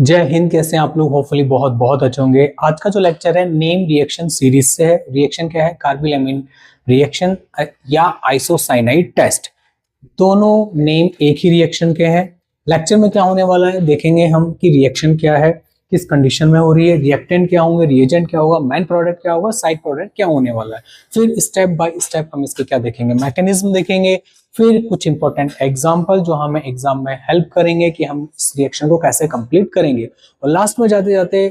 जय हिंद। कैसे हैं आप लोग? होपफुली बहुत बहुत अच्छे होंगे। आज का जो लेक्चर है नेम रिएक्शन सीरीज से है। रिएक्शन क्या है? कार्बिलएमीन रिएक्शन या आइसोसाइनाइड टेस्ट। दोनों नेम एक ही रिएक्शन के हैं। लेक्चर में क्या होने वाला है देखेंगे हम कि रिएक्शन क्या है, किस कंडीशन में हो रही है, रिएक्टेंट क्या होंगे, रिएजेंट क्या होगा, मेन प्रोडक्ट क्या होगा, साइड प्रोडक्ट क्या होने वाला है। फिर स्टेप बाय स्टेप हम इसके क्या देखेंगे, मैकेनिज्म देखेंगे। फिर कुछ इंपॉर्टेंट एग्जांपल जो हमें एग्जाम में हेल्प करेंगे कि हम इस रिएक्शन को कैसे कंप्लीट करेंगे। और लास्ट में जाते जाते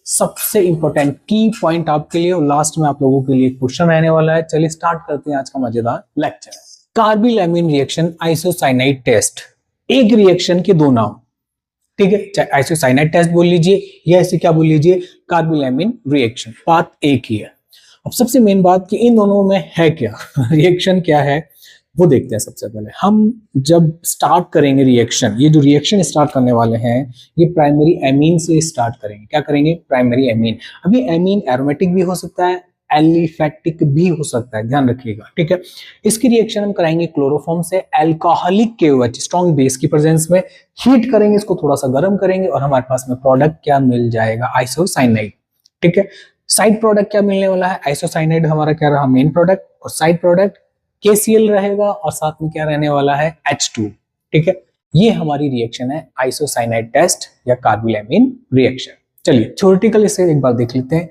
सबसे इंपॉर्टेंट की पॉइंट आपके लिए, और लास्ट में आप लोगों के लिए क्वेश्चन रहने वाला है। चलिए स्टार्ट करते हैं आज का मजेदार lecture. Carbylamine reaction, isocyanide test. एक रिएक्शन के दो नाम, ठीक है, चाहे आइसोसाइनाइड टेस्ट बोल लीजिए या ऐसे क्या बोल लीजिए, कार्बिलएमीन रिएक्शन, बात एक ही है। अब सबसे मेन बात कि इन दोनों में है क्या रिएक्शन क्या है वो देखते हैं। सबसे पहले हम जब स्टार्ट करेंगे रिएक्शन, ये जो रिएक्शन स्टार्ट करने वाले हैं ये प्राइमरी एमीन से स्टार्ट करेंगे। क्या करेंगे? Primary amine. अभी एमीन एरोमेटिक भी हो सकता है, एलिफैक्टिक भी हो सकता है, ध्यान रखिएगा, ठीक है। इसकी रिएक्शन हम कराएंगे क्लोरोफॉर्म से अल्कोहलिक KOH स्ट्रॉन्ग बेस की प्रेजेंस में। हीट करेंगे, इसको थोड़ा सा गर्म करेंगे और हमारे पास में प्रोडक्ट क्या मिल जाएगा? आइसोसाइनाइड, ठीक है। साइड प्रोडक्ट क्या मिलने वाला है? आइसोसाइनाइड हमारा क्या रहा? मेन प्रोडक्ट, और साइड प्रोडक्ट KCl रहेगा और साथ में क्या रहने वाला है? H2, ठीक है। ये हमारी रिएक्शन है आइसोसाइनाइड टेस्ट या कार्बिलएमीन रिएक्शन। चलिए थ्योरेटिकल इसे एक बार देख लेते हैं।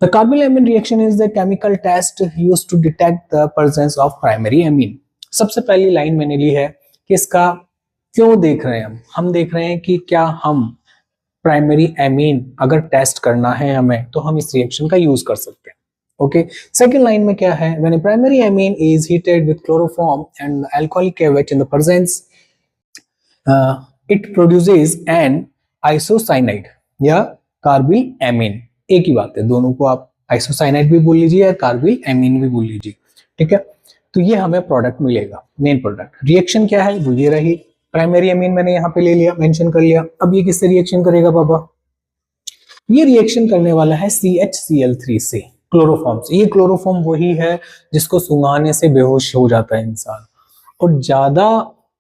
The carbylamine reaction is the chemical test used to detect the presence of primary amine। सबसे पहली लाइन मैंने ली है कि इसका क्यों देख रहे हैं हम देख रहे हैं कि क्या हम प्राइमरी एमीन अगर टेस्ट करना है हमें तो हम इस रिएक्शन का यूज कर सकते हैं। ओके, सेकंड लाइन में क्या है? When a primary amine is heated with chloroform and alcoholic KOH in the presence, it produces an isocyanide या कार्बिलएमीन। एक ही बात है, दोनों को आप आइसोसाइनाइड भी बोल लीजिए या कार्बिलएमीन भी बोल लीजिए, ठीक है। तो ये हमें प्रोडक्ट मिलेगा, मेन प्रोडक्ट। रिएक्शन क्या है? वो ये रही, प्राइमरी एमीन मैंने यहाँ पे ले लिया, मेंशन कर लिया। अब ये किससे रिएक्शन करेगा पापा? ये रिएक्शन करने वाला है CHCl3 से, क्लोरोफॉर्म से। ये क्लोरोफॉर्म वही है जिसको सूंघाने से बेहोश हो जाता है इंसान, और ज्यादा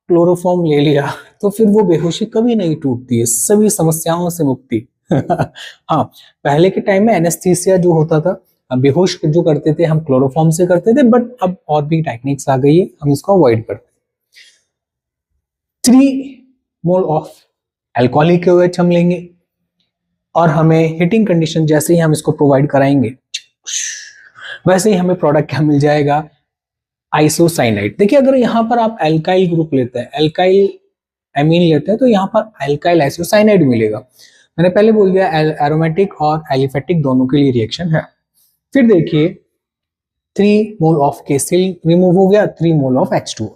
क्लोरोफॉर्म ले लिया तो फिर वो बेहोशी कभी नहीं टूटती है, सभी समस्याओं से मुक्ति। हाँ, पहले के टाइम में एनेस्थीसिया जो होता था, बेहोश जो करते थे हम क्लोरोफॉर्म से करते थे, बट अब और भी टेक्निक्स आ गई है, हम इसको अवॉइड करते हैं। 3 मोल ऑफ अल्कोहलिक KOH हम लेंगे और हमें हीटिंग कंडीशन जैसे ही हम इसको प्रोवाइड कराएंगे वैसे ही हमें प्रोडक्ट क्या मिल जाएगा? आइसोसाइनाइड। देखिए अगर यहाँ पर आप एल्काइल ग्रुप लेते हैं, एल्काइल एमीन लेते हैं, तो यहाँ पर एल्काइल आइसोसाइनाइड मिलेगा। मैंने पहले बोल दिया एरोमेटिक और एलिफेटिक दोनों के लिए रिएक्शन है। फिर देखिए 3 मोल ऑफ KCl रिमूव हो गया, 3 मोल ऑफ H2।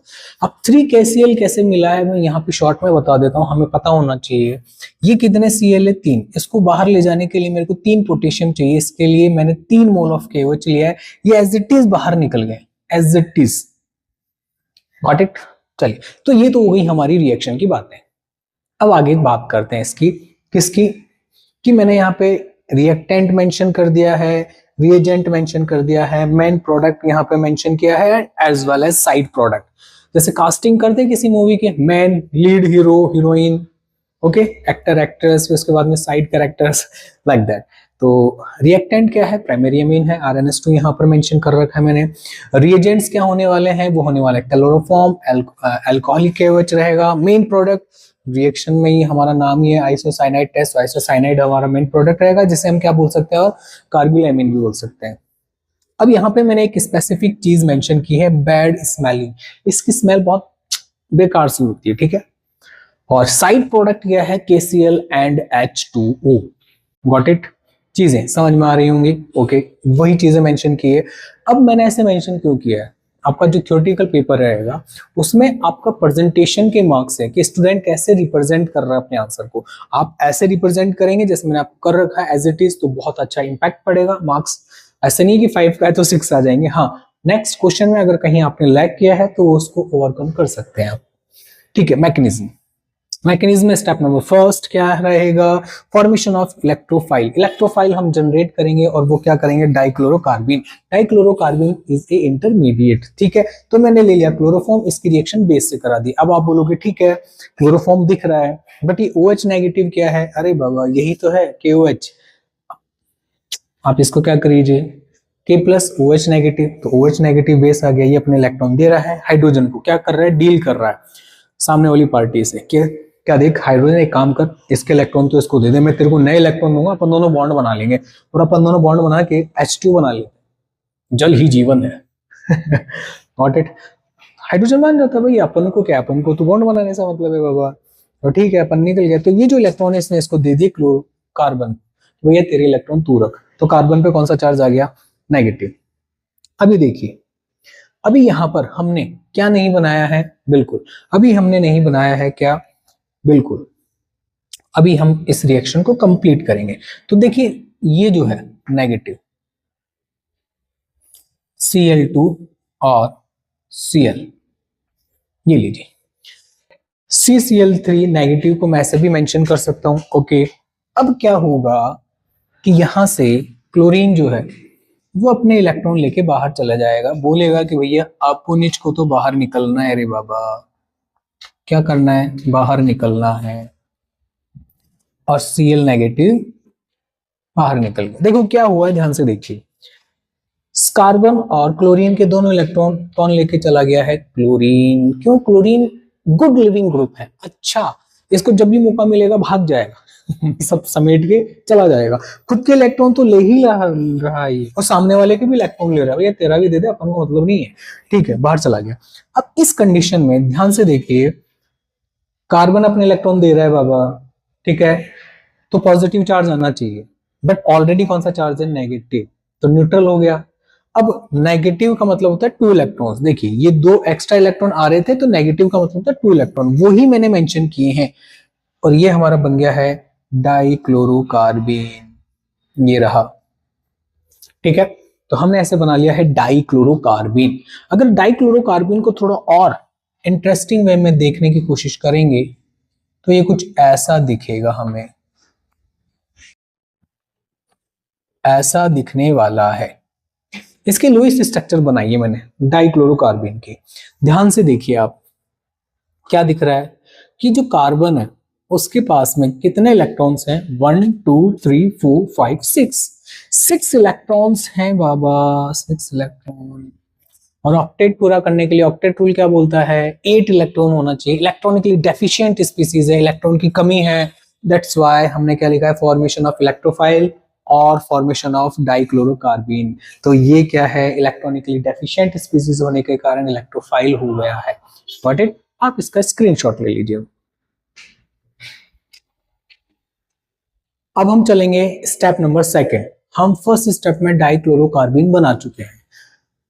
अब 3 KCl कैसे मिला है मैं यहाँ पे शॉर्ट में बता देता हूँ, हमें पता होना चाहिए। ये कितने Cl है? 3। इसको बाहर ले जाने के लिए मेरे को 3 पोटेशियम चाहिए, इसके लिए मैंने 3 मोल ऑफ KOH लिया है। ये एज इट इज बाहर निकल गए, as it is, got it. चलिए, तो ये तो हो गई हमारी रिएक्शन की बातें। अब आगे बात करते हैं इसकी, किसकी? कि मैंने यहाँ पे रिएक्टेंट मेंशन कर दिया है, रिएजेंट मेंशन कर दिया है, मेन प्रोडक्ट यहाँ पे मेंशन किया है, as well as side product. जैसे कास्टिंग करते हैं किसी मूवी के, main, lead hero, heroine, okay, actor actress, उसके बाद में साइड कैरेक्टर्स, लाइक दैट। तो रिएक्टेंट क्या है? प्राइमरी एमीन है, RNS2 यहाँ पर मेंशन कर रखा है मैंने। रिएजेंट्स क्या होने वाले हैं? वो होने वाले क्लोरोफॉर्म, अल्कोहलिक KOH रहेगा। मेन प्रोडक्ट रिएक्शन में ही हमारा नाम ही है आइसोसाइनाइड टेस्ट, आइसोसाइनाइड हमारा मेन प्रोडक्ट रहेगा, जिसे हम क्या बोल सकते हैं? और कार्बिलएमीन भी बोल सकते हैं। अब यहाँ पे मैंने एक स्पेसिफिक चीज मेंशन की है, बैड स्मेलिंग। इसकी स्मेल बहुत बेकार सी होती है, ठीक है। और साइड प्रोडक्ट क्या है? KCl and H2O, got it. चीजें समझ में आ रही होंगी, ओके, वही चीजें मेंशन की है। अब मैंने ऐसे मेंशन क्यों किया है? आपका जो थ्योरेटिकल पेपर रहेगा उसमें आपका प्रेजेंटेशन के मार्क्स है कि स्टूडेंट कैसे रिप्रेजेंट कर रहा है अपने आंसर को। आप ऐसे रिप्रेजेंट करेंगे जैसे मैंने आपको कर रखा है एज इट इज, तो बहुत अच्छा इंपैक्ट पड़ेगा मार्क्स। ऐसे नहीं कि 5 का है तो 6 आ जाएंगे। हाँ, नेक्स्ट क्वेश्चन में अगर कहीं आपने लैग किया है तो उसको ओवरकम कर सकते हैं आप, ठीक है। मैकेनिज्म स्टेप नंबर फर्स्ट क्या रहेगा? Formation of electrophile. इलेक्ट्रोफाइल हम जनरेट करेंगे और वो क्या करेंगे? Dichlorocarbene. Dichlorocarbene is A intermediate, ठीक है। तो मैंने ले लिया क्लोरोफॉर्म, इसकी रिएक्शन बेस से करा दी। अब आप बोलोगे ठीक है क्लोरोफॉर्म दिख रहा है, बट ये OH नेगेटिव क्या है, अरे बाबा यही तो है KOH। आप इसको क्या करिए K प्लस OH नेगेटिव, तो OH नेगेटिव बेस आ गया, ये अपने इलेक्ट्रॉन दे रहा है हाइड्रोजन को, क्या कर रहा है, डील कर रहा है सामने वाली पार्टी से। क्या देख हाइड्रोजन एक काम कर, इसके इलेक्ट्रॉन तो इसको दे दे, मैं तेरे को नए इलेक्ट्रॉन दूंगा, अपन दोनों बॉन्ड बना लेंगे, और अपन दोनों बॉन्ड बना के H2 बना लेंगे, जल ही जीवन है। Not it. हाइड्रोजन मान जाता है भाई अपन को, क्या अपन को तो बॉन्ड बनाने से मतलब है बाबा, तो ठीक है अपन निकल गया। तो ये जो इलेक्ट्रॉन है इसने इसको दे दी कार्बन, भैया तेरे इलेक्ट्रॉन तू रख, तो कार्बन पे कौन सा चार्ज आ गया, नेगेटिव। अभी देखिए, अभी यहां पर हमने क्या नहीं बनाया है, बिल्कुल अभी हमने नहीं बनाया है क्या, बिल्कुल अभी हम इस रिएक्शन को कंप्लीट करेंगे। तो देखिए ये जो है नेगेटिव Cl2 और Cl, ये लीजिए CCl3 नेगेटिव को मैं ऐसे भी मेंशन कर सकता हूं, ओके। अब क्या होगा कि यहां से क्लोरीन जो है वो अपने इलेक्ट्रॉन लेके बाहर चला जाएगा, बोलेगा कि भैया आपको निच को तो बाहर निकलना है रे बाबा, क्या करना है, बाहर निकलना है, और Cl नेगेटिव बाहर निकल गया। देखो क्या हुआ है, ध्यान से देखिए, कार्बन और क्लोरीन के दोनों इलेक्ट्रॉन कौन लेके चला गया है, क्लोरीन। क्यों, क्लोरीन गुड लिविंग ग्रुप है, अच्छा, इसको जब भी मौका मिलेगा भाग जाएगा सब समेट के चला जाएगा, खुद के इलेक्ट्रॉन तो ले ही रहा है और सामने वाले के भी इलेक्ट्रॉन ले रहा है, भैया तेरा भी दे दे, अपन को मतलब नहीं है, ठीक है, बाहर चला गया। अब इस कंडीशन में ध्यान से देखिए, कार्बन अपने इलेक्ट्रॉन दे रहा है बाबा, ठीक है, तो पॉजिटिव चार्ज आना चाहिए, बट ऑलरेडी कौन सा चार्ज है, नेगेटिव, तो न्यूट्रल हो गया। अब नेगेटिव का मतलब होता है 2 इलेक्ट्रॉन्स, देखिए ये 2 एक्स्ट्रा इलेक्ट्रॉन आ रहे थे, तो नेगेटिव का मतलब होता है 2 इलेक्ट्रॉन, वो ही मैंने मेंशन किए हैं, और ये हमारा बन गया है डाइक्लोरोकार्बन, ये रहा, ठीक है। तो हमने ऐसे बना लिया है डाइक्लोरोकार्बन। अगर डाइक्लोरोकार्बन को थोड़ा और इंटरेस्टिंग वे में देखने की कोशिश करेंगे तो ये कुछ ऐसा दिखेगा, हमें ऐसा दिखने वाला है। इसके लुईस स्ट्रक्चर बनाइए मैंने डाइक्लोरोकार्बन की, ध्यान से देखिए आप, क्या दिख रहा है कि जो कार्बन है उसके पास में कितने इलेक्ट्रॉन्स हैं, 1 2 3 4 5 6 इलेक्ट्रॉन्स हैं बाबा, 6 इलेक्ट्रॉन। और ऑक्टेट पूरा करने के लिए ऑक्टेट रूल क्या बोलता है, 8 इलेक्ट्रॉन होना चाहिए। इलेक्ट्रॉनिकली डेफिशिएंट स्पीसीज है, इलेक्ट्रॉन की कमी है, दैट्स व्हाई हमने क्या लिखा है, फॉर्मेशन ऑफ इलेक्ट्रोफाइल और फॉर्मेशन ऑफ डाइक्लोरोकार्बन। तो ये क्या है, इलेक्ट्रॉनिकली डेफिशिएंट स्पीसीज होने के कारण इलेक्ट्रोफाइल हो गया है। गॉट इट, आप इसका स्क्रीनशॉट ले लीजिए। अब हम चलेंगे स्टेप नंबर 2। हम फर्स्ट स्टेप में डाइक्लोरोकार्बन बना चुके हैं,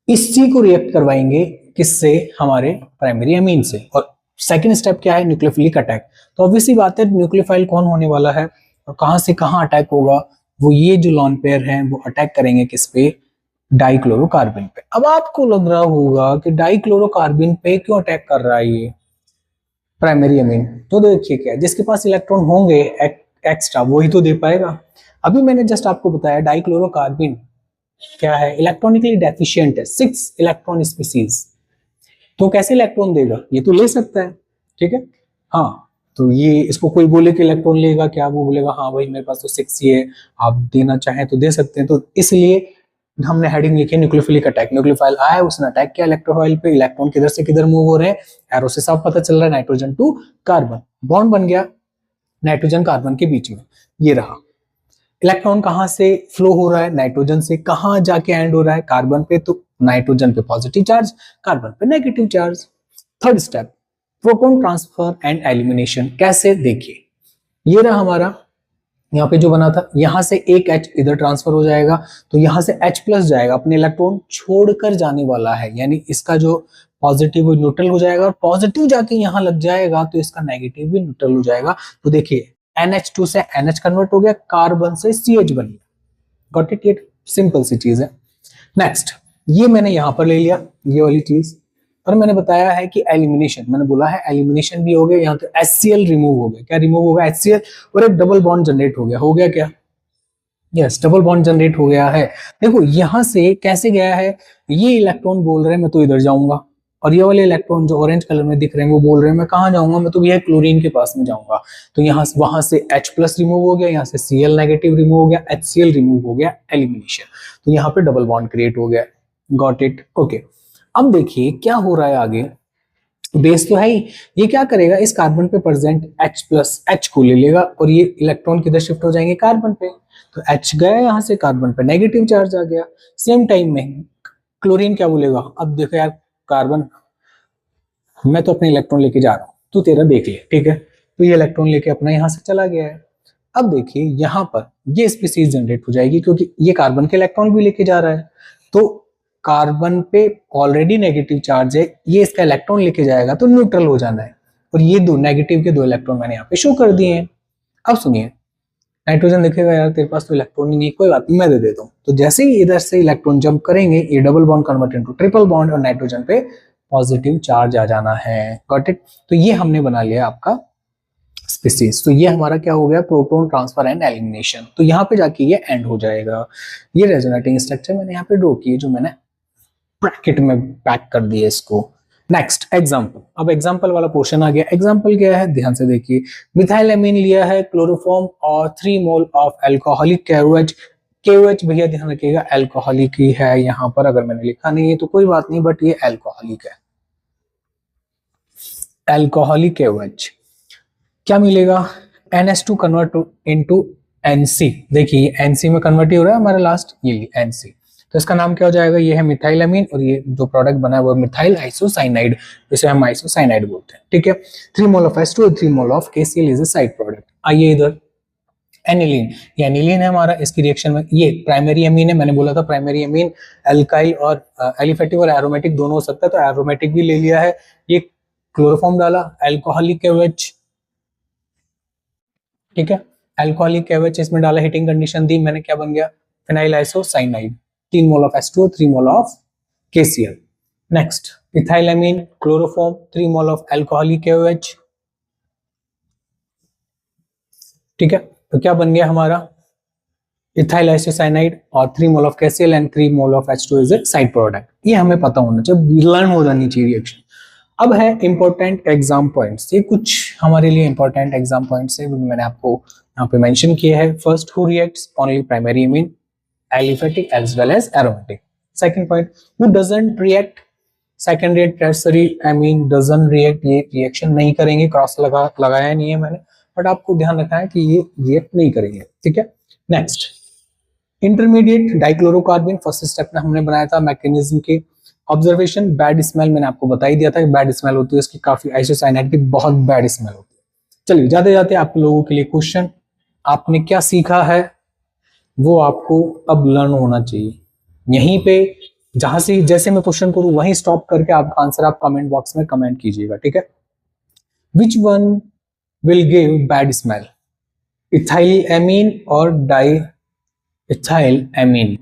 इसी को रिएक्ट करवाएंगे किससे, हमारे प्राइमरी अमीन से। और सेकंड स्टेप क्या है, न्यूक्लियोफिलिक अटैक। तो ऑब्वियसली बात है न्यूक्लियोफाइल कौन होने वाला है और कहां से कहां अटैक होगा, वो ये जो लॉन पेयर हैं वो अटैक करेंगे किस पे, डाइक्लोरोकार्बन पे। अब आपको लग रहा होगा कि डाइक्लोरोकार्बन पे क्यों अटैक कर रहा है ये प्राइमरी अमीन, तो देखिए क्या है, जिसके पास इलेक्ट्रॉन होंगे एक्स्ट्रा वही तो दे पाएगा। अभी मैंने जस्ट आपको बताया डाइक्लोरोकार्बन क्या है, इलेक्ट्रॉनिकली डेफिशिएंट है, 6 इलेक्ट्रॉन स्पीसीज, तो कैसे इलेक्ट्रॉन देगा, ये तो ले सकता है, ठीक है, हाँ। तो ये इसको कोई बोले कि इलेक्ट्रॉन लेगा क्या, वो बोलेगा हाँ भाई मेरे पास तो 6 ही है, आप देना चाहें तो दे सकते हैं। तो इसलिए हमने हेडिंग लिखी है न्यूक्लियोफिलिक अटैक। न्यूक्लियोफाइल आया, उसने अटैक किया इलेक्ट्रोफाइल पे, इलेक्ट्रॉन किधर से किधर मूव हो रहे हैं, एरो से साफ पता चल रहा है, नाइट्रोजन टू कार्बन, बॉन्ड बन गया नाइट्रोजन कार्बन के बीच में, ये रहा। इलेक्ट्रॉन कहां से फ्लो हो रहा है, नाइट्रोजन से, कहां जाके एंड हो रहा है, कार्बन पे, तो नाइट्रोजन पे पॉजिटिव चार्ज, कार्बन पे negative charge. Third step, proton transfer and elimination. कैसे, देखिए ये रहा हमारा, यहाँ पे जो बना था, यहां से एक H इधर ट्रांसफर हो जाएगा, तो यहां से H प्लस जाएगा, अपने इलेक्ट्रॉन छोड़कर जाने वाला है, यानी इसका जो पॉजिटिव न्यूट्रल हो जाएगा, और पॉजिटिव जाके यहाँ लग जाएगा तो इसका नेगेटिव भी न्यूट्रल हो जाएगा। तो देखिए NH2 से NH कन्वर्ट हो गया, कार्बन से CH बन गया। गॉट इट, ये सिंपल सी चीज है। नेक्स्ट, ये मैंने यहां पर ले लिया ये वाली चीज, और मैंने बताया है कि एलिमिनेशन, मैंने बोला है एलिमिनेशन भी हो गया, यहाँ तो HCl रिमूव हो गया। क्या रिमूव होगा, HCl, और एक डबल बॉन्ड जनरेट हो गया क्या, यस, डबल बॉन्ड जनरेट हो गया है। देखो यहां से कैसे गया है, ये इलेक्ट्रॉन बोल रहे हैं मैं तो इधर जाऊंगा, और ये वाले इलेक्ट्रॉन जो ऑरेंज कलर में दिख रहे हैं वो बोल रहे हैं मैं कहाँ जाऊंगा, मैं तो भैया क्लोरीन के पास में जाऊंगा। तो यहाँ वहां से H+ रिमूव हो गया, यहाँ से Cl नेगेटिव रिमूव हो गया, HCl रिमूव हो गया, एलिमिनेशन। तो यहाँ पे डबल बॉन्ड क्रिएट हो गया। Got it? ओके। अब देखिए क्या हो रहा है आगे। बेस तो है ही, ये क्या करेगा, इस कार्बन पे प्रेजेंट H+ को ले लेगा और ये इलेक्ट्रॉन किधर शिफ्ट हो जाएंगे, कार्बन पे। तो H गया यहाँ से, कार्बन पे नेगेटिव चार्ज आ गया। सेम टाइम में क्लोरीन क्या बोलेगा, अब देखो यार कार्बन, मैं तो अपने इलेक्ट्रॉन लेके जा रहा हूँ, तू तेरा देख ले, ठीक है। तो ये इलेक्ट्रॉन लेके अपना यहाँ से चला गया है। अब देखिए यहाँ पर ये स्पीसीज जनरेट हो जाएगी क्योंकि ये कार्बन के इलेक्ट्रॉन भी लेके जा रहा है। तो कार्बन पे ऑलरेडी नेगेटिव चार्ज है, ये इसका इलेक्ट्रॉन लेके जाएगा तो न्यूट्रल हो जाना है। और ये दो नेगेटिव के 2 इलेक्ट्रॉन मैंने यहाँ पे शो कर दिए हैं। अब सुनिए, नाइट्रोजन देखेगा यार तेरे पास तो इलेक्ट्रॉन ही नहीं, कोई बात नहीं मैं दे देता हूँ। तो जैसे ही इधर से इलेक्ट्रॉन जंप करेंगे, ये double bond convert into triple bond और नाइट्रोजन पे पॉजिटिव चार्ज आ जाना है। Got it? तो ये हमने बना लिया आपका स्पीसीज। तो ये हमारा क्या हो गया, प्रोटॉन ट्रांसफर एंड एलिमिनेशन। तो यहाँ पे जाके ये एंड हो जाएगा। ये रेजोनेटिंग स्ट्रक्चर मैंने यहाँ पे ड्रॉ किए, जो मैंने ब्रैकेट में पैक कर दिया इसको। Next example. अब एग्जांपल वाला पोर्शन आ गया। एग्जांपल क्या है, ध्यान से देखिए। मिथाइल एमीन लिया है, क्लोरोफॉर्म और 3 mole of alcoholic KOH। KOH भैया ध्यान रखिएगा अल्कोहलिक ही है यहाँ पर, अगर मैंने लिखा नहीं है तो कोई बात नहीं, बट ये अल्कोहलिक है। अल्कोहलिक KOH क्या मिलेगा, NH2 कन्वर्ट इनटू NC। देखिए NC में कन्वर्ट ही हो रहा है हमारा लास्ट, ये NC। तो इसका नाम क्या हो जाएगा, ये है मिथाइल अमीन और ये जो प्रोडक्ट बना है वो मिथाइल आइसोसाइनाइड, जिसे हम आइसोसाइनाइड बोलते हैं, ठीक है। 3 मोल ऑफ H2 और 3 mole of KCl is a side product. आइए इधर एनिलीन, ये एनिलीन है हमारा। इसकी रिएक्शन में ये प्राइमरी अमीन है, मैंने बोला था प्राइमरी अमीन एल्काइल और एलिफेटिक और एरोमेटिक दोनों हो सकता है, तो एरोमेटिक भी ले लिया है। ये क्लोरोफॉर्म डाला, अल्कोहलिक KOH, ठीक है। अल्कोहलिक KOH इसमें डाला, हीटिंग कंडीशन दी मैंने, क्या बन गया, phenyl isocyanide. 3 mole of H2 और 3 mole of KCl। Next ethyl amine, chloroform, 3 mole of alcoholic KOH, ठीक है। तो क्या बन गया हमारा, इथाइल आइसोसाइनाइड और 3 mole of KCl and 3 mole of H2 is a side product. ये हमें पता होना चाहिए, लर्न हो जानी चाहिए रिएक्शन। अब है इंपॉर्टेंट एग्जाम पॉइंट्स। ये कुछ हमारे लिए इंपॉर्टेंट एग्जाम पॉइंट्स है, मैंने आपको यहाँ पे मेंशन किए हैं। First, who reacts only primary amine, aliphatic as well as aromatic. Second point, who doesn't react secondary tertiary amine doesn't react, ये रिएक्शन नहीं करेंगे, क्रॉस लगाया नहीं है मैंने, बट आपको ध्यान रखना है कि ये रिएक्ट नहीं करेंगे, ठीक है। नेक्स्ट इंटरमीडिएट डाइक्लोरोकार्बन, फर्स्ट स्टेप में हमने बनाया था मैकेनिज्म के ऑब्जर्वेशन। बैड स्मेल मैंने आपको बता ही दिया था कि बैड स्मेल होती है उसकी, काफी आइसोसाइनाइड की बहुत बैड स्मेल होती है। चलिए जाते जाते आप लोगों के लिए क्वेश्चन, आपने क्या सीखा है वो आपको अब लर्न होना चाहिए। यहीं पे जहां से जैसे मैं क्वेश्चन करूं वहीं स्टॉप करके आपका आंसर आप कमेंट बॉक्स में कमेंट कीजिएगा, ठीक है। Which one will give bad smell, ethyl amine और डाई इथाइल एमीन,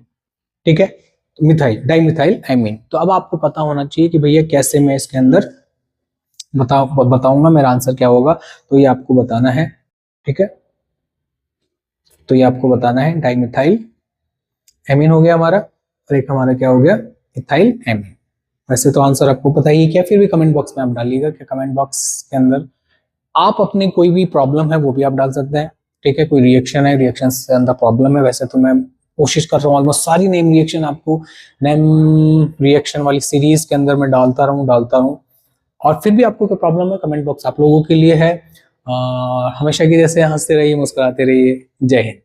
ठीक है। तो मिथाइल डाइमिथाइल एमीन। तो अब आपको पता होना चाहिए कि भैया कैसे मैं इसके अंदर बताऊंगा मेरा आंसर क्या होगा। तो ये आपको बताना है, ठीक है। तो ये आपको बताना है डाइमिथाइल एमीन हो गया हमारा, और एक हमारा क्या हो गया, इथाइल एमीन। वैसे तो आंसर आपको पता ही क्या, फिर भी कमेंट बॉक्स में आप डालिएगा कि कमेंट बॉक्स के अंदर आप अपने कोई भी प्रॉब्लम है वो भी आप डाल सकते हैं, ठीक है। कोई रिएक्शन है, रिएक्शन से अंदर प्रॉब्लम है, वैसे तो मैं कोशिश कर रहा हूँ ऑलमोस्ट सारी नेम रिएक्शन आपको नेम रिएक्शन वाली सीरीज के अंदर मैं डालता रहूँ। और फिर भी आपको कोई प्रॉब्लम है, कमेंट बॉक्स आप लोगों के लिए है। हमेशा की जैसे हंसते रहिए, मुस्कुराते रहिए। जय हिंद।